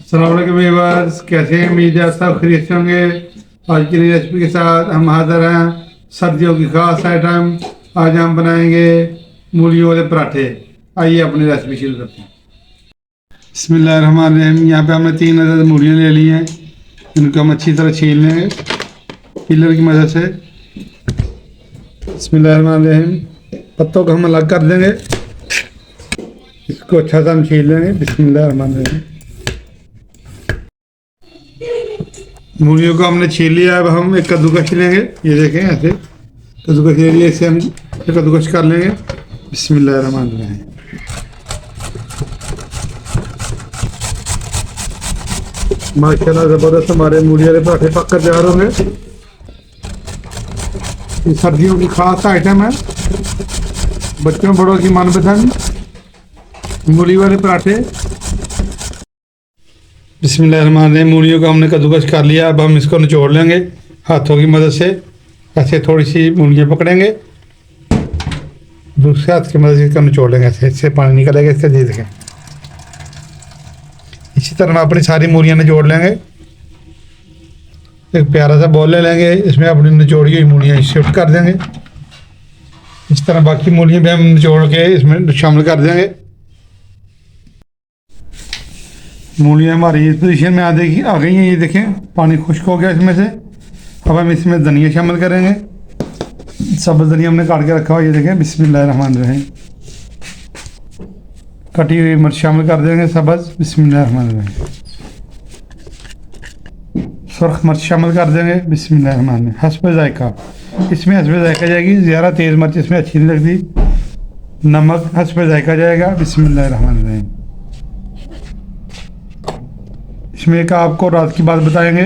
अस्सलाम वालेकुम व्यूअर्स, कैसे हैं? उम्मीद है सब खैरियत से होंगे। आज की नई रेसिपी के साथ हम हाजिर हैं। सर्दियों की खास आइटम आज हम बनाएंगे मूलियों वाले पराठे। आइए अपनी रेसिपी शुरू करते हैं। बिस्मिल्लाहिर्रहमानिर्रहीम। यहाँ पे हमने 3 अदद मूलियाँ ले ली हैं। इनको हम अच्छी तरह छील लेंगे पिलर की मदद से। बिस्मिल्लाहिर्रहमानिर्रहीम। पत्तों को हम अलग कर देंगे। इसको अच्छा सा हम छील लेंगे। बिस्मिल्लाहिर्रहमानिर्रहीम। मूलियों को हमने छील लिया। अब हम एक कद्दूकस लेंगे। ये देखें, ऐसे कद्दूकस ले लिया। इसे हम कद्दूकस कर लेंगे। बिस्मिल्लाहिर्रहमानिर्रहीम। माशाल्लाह ज़बरदस्त हमारे मूली वाले पराठे पक कर तैयार होंगे। ये सर्दियों की खास आइटम है, बच्चों बड़ों की मनपसंद मूली वाले पराठे। बिस्मिल्लाहिर्रहमानिर्रहीम। मूलियों को हमने कद्दूकस कर लिया। अब हम इसको निचोड़ लेंगे हाथों की मदद से। ऐसे थोड़ी सी मूलियाँ पकड़ेंगे, दूसरे हाथ की मदद से इसको निचोड़ लेंगे। ऐसे इससे पानी निकलेगा इसका। दे देखें, इसी तरह हम अपनी सारी मूलियाँ निचोड़ लेंगे। एक प्यारा सा बॉल ले लेंगे, इसमें अपनी निचोड़ी हुई मूलियाँ शिफ्ट कर देंगे। इस तरह बाकी मूलियाँ भी हम निचोड़ के इसमें शामिल कर देंगे। मूलियाँ हमारी इस पोजीशन में आ गई हैं। ये देखें, पानी खुश्क हो गया इसमें से। अब हम इसमें धनिया शामिल करेंगे। सब्ज़ धनिया हमने काट के रखा हुआ। ये देखें, बिस्मिल्लाहिर्रहमानिर्रहीम। कटी हुई मिर्च शामिल कर देंगे सब्ज़। बिस्मिल्लाहिर्रहमानिर्रहीम। सुर्ख मिर्च शामिल कर देंगे। बिस्मिल्लाहिर्रहमानिर्रहीम। हस्ब जायका, इसमें हस्ब जायका जाएगी। ज़्यादा तेज़ मिर्च इसमें अच्छी नहीं लगती। नमक हस्ब जायका जाएगा। बिस्मिल्लाहिर्रहमानिर्रहीम। इसमें एक आपको रात की बात बताएंगे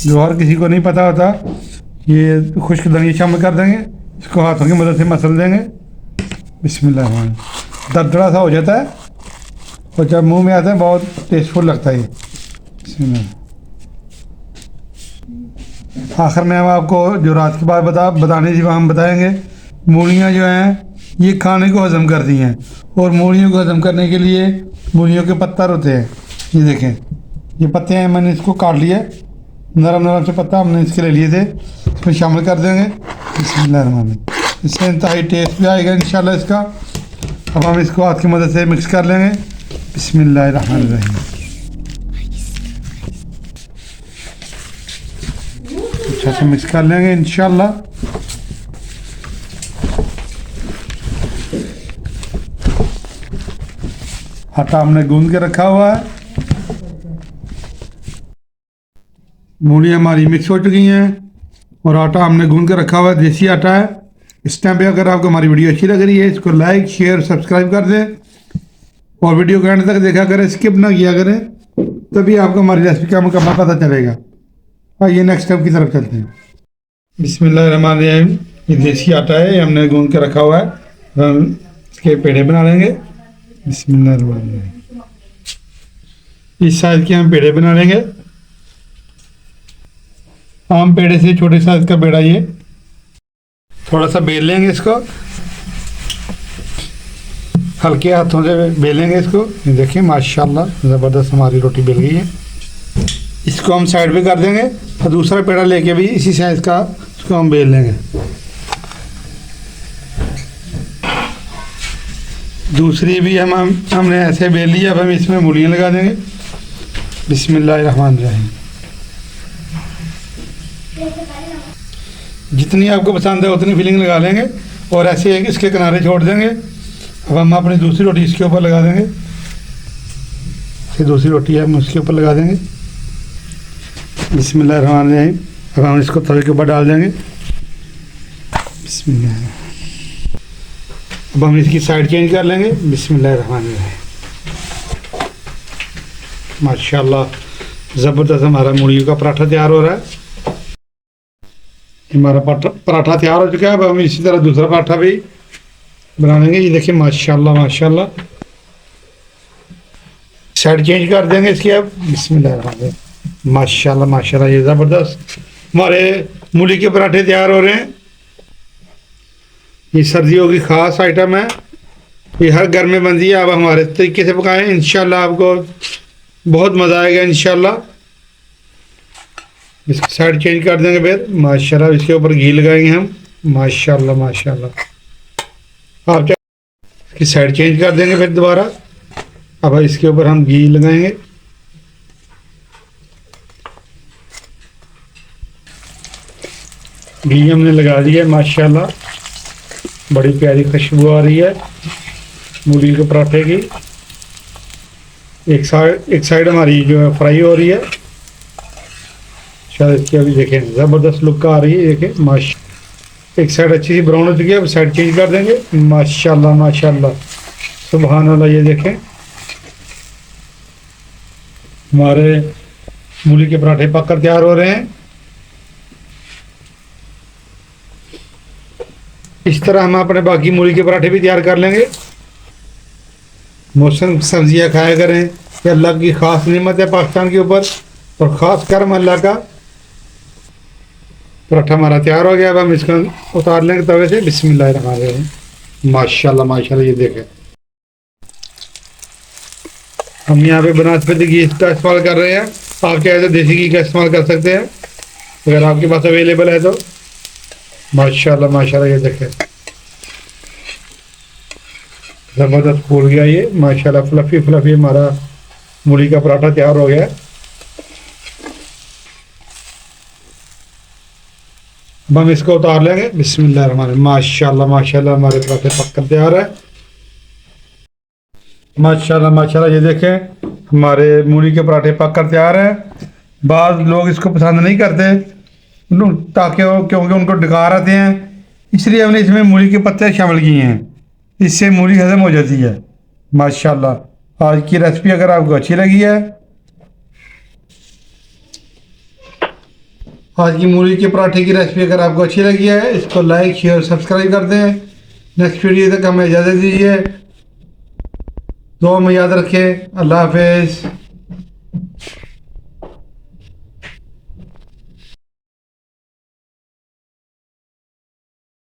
जो हर किसी को नहीं पता होता। ये खुश्क धनिया शामिल कर देंगे। इसको हाथों की मदद से मसल देंगे। बिस्मिल्लाह। दरदरा सा हो जाता है और जब मुंह में आता है बहुत टेस्टफुल लगता है ये। बिस्मिल्लाह। आखिर में हम आपको जो रात की बात बताने थी वो हम बताएंगे। मूलियाँ जो हैं ये खाने को हज़म करती हैं, और मूलियों को हज़म करने के लिए मूलियों के पत्थर होते हैं। ये देखें, ये पत्ते हैं, मैंने इसको काट लिया। नरम नरम से पत्ता हमने इसके ले लिए थे, इसमें शामिल कर देंगे। बिस्मिल्लाहिर्रहमानिर्रहीम। इससे इंतहाई टेस्ट भी आएगा इंशाल्लाह इसका। अब हम इसको हाथ की मदद से मिक्स कर लेंगे। बिस्मिल्लाहिर्रहमानिर्रहीम। अच्छा से मिक्स कर लेंगे इंशाल्लाह। आटा हमने गूंद के रखा हुआ है। मूलियाँ हमारी मिक्स हो चुकी हैं और आटा हमने गूंद के रखा हुआ है। देसी आटा है। इस टाइम पे अगर आपको हमारी वीडियो अच्छी लग रही है, इसको लाइक शेयर सब्सक्राइब कर दें और वीडियो को एंड तक देखा करें, स्किप ना किया करें, तभी आपको हमारी रेसिपी का मुकम्मल पता चलेगा। आइए नेक्स्ट स्टेप की तरफ चलते हैं। बिस्मिल्लाहिर्रहमानिर्रहीम। ये देसी आटा है, ये हमने गूंद के रखा हुआ है। हम इसके पेड़े बना लेंगे। बिस्मिल्लाहिर्रहमानिर्रहीम। इस साइज के हम पेड़े बना लेंगे। आम पेड़े से छोटे साइज का पेड़ा ये थोड़ा सा बेल लेंगे। इसको हल्के हाथों से बेलेंगे इसको। देखिए माशाल्लाह ज़बरदस्त हमारी रोटी बेल गई है। इसको हम साइड पे कर देंगे और दूसरा पेड़ा लेके भी इसी साइज का इसको हम बेल लेंगे। दूसरी भी हमने ऐसे बेल लिया। अब हम इसमें मूलियाँ लगा देंगे। बिस्मिल्लाहिर्रहमानिर्रहीम। जितनी आपको पसंद है उतनी फिलिंग लगा लेंगे और ऐसे एक इसके किनारे छोड़ देंगे। अब हम अपनी दूसरी रोटी इसके ऊपर लगा देंगे। फिर दूसरी रोटी हम उसके ऊपर लगा देंगे। बिस्मिल्लाहिर्रहमानिर्रहीम। अब हम इसको तवे के ऊपर डाल देंगे। बिस्मिल्लाह। अब हम इसकी साइड चेंज कर लेंगे। बिस्मिल्लाहिर्रहमानिर्रहीम। माशाल्लाह ज़बरदस्त हमारा मूलियों का पराठा तैयार हो रहा है। हमारा पराठा तैयार हो चुका है। अब हम इसी तरह दूसरा पराठा भी बना लेंगे। ये देखिए माशाल्लाह माशाल्लाह। साइड चेंज कर देंगे इसकी। अब बिस्मिल्लाह। माशाल्लाह माशाल्लाह, ये ज़बरदस्त हमारे मूली के पराठे तैयार हो रहे हैं। ये सर्दियों की ख़ास आइटम है। ये हर घर में बनती है। आप हमारे तरीके से पकाएं, इंशाल्लाह आपको बहुत मज़ा आएगा इंशाल्लाह। इसकी साइड चेंज कर देंगे फिर माशाल्लाह। इसके ऊपर घी लगाएंगे हम माशाल्लाह माशाल्लाह। आप इसकी साइड चेंज कर देंगे फिर दोबारा। अब इसके ऊपर हम घी लगाएंगे। घी हमने लगा दिया माशाल्लाह। बड़ी प्यारी खुशबू आ रही है मूली के पराठे की। एक साइड हमारी जो है फ्राई हो रही है। शायद इसकी अभी देखें ज़बरदस्त लुक आ रही है। देखें माशा एक साइड अच्छी सी ब्राउन हो चुकी है। अब साइड चेंज कर देंगे माशाल्लाह माशाल्लाह सुभान अल्लाह। ये देखें हमारे मूली के पराठे पककर तैयार हो रहे हैं। इस तरह हम अपने बाकी मूली के पराठे भी तैयार कर लेंगे। मौसम सब्जियां खाया करें, ये अल्लाह की ख़ास नेमत है पाकिस्तान के ऊपर और ख़ास करम अल्लाह का। पराठा हमारा तैयार हो गया। अब हम इसको उतार लेंगे तवे से। बिस्मिल्लाहिर्रहमानिर्रहीम माशाल्लाह माशाल्लाह। ये देखें हम यहाँ पे बनस्पति घी का इस्तेमाल कर रहे हैं। आप चाहे तो देसी घी का इस्तेमाल कर सकते हैं अगर आपके पास अवेलेबल है तो। माशाल्लाह माशाल्लाह। ये देखें ज़बरदस्त फूल गया ये माशाल्लाह। फ्लफी फ्लफी हमारा मूली का पराठा तैयार हो गया। अब हम इसको उतार लेंगे बिस्मिल्लाहिर्रहमानिर्रहीम माशाल्लाह माशाल्लाह। हमारे पराठे पककर तैयार है माशाल्लाह माशाल्लाह। ये देखें हमारे मूली के पराठे पककर तैयार हैं। बाद लोग इसको पसंद नहीं करते ताकि क्योंकि उनको डकार आते हैं, इसलिए हमने इसमें मूली के पत्ते शामिल किए हैं। इससे मूली हजम हो जाती है माशाल्लाह। आज की रेसिपी अगर आपको अच्छी लगी है, आज की मूली के पराठे की रेसिपी अगर आपको अच्छी लगी है, इसको लाइक शेयर सब्सक्राइब कर दें। नेक्स्ट वीडियो तक हमें इजाज़त दीजिए। दुआ में याद रखें। अल्लाह हाफिज़।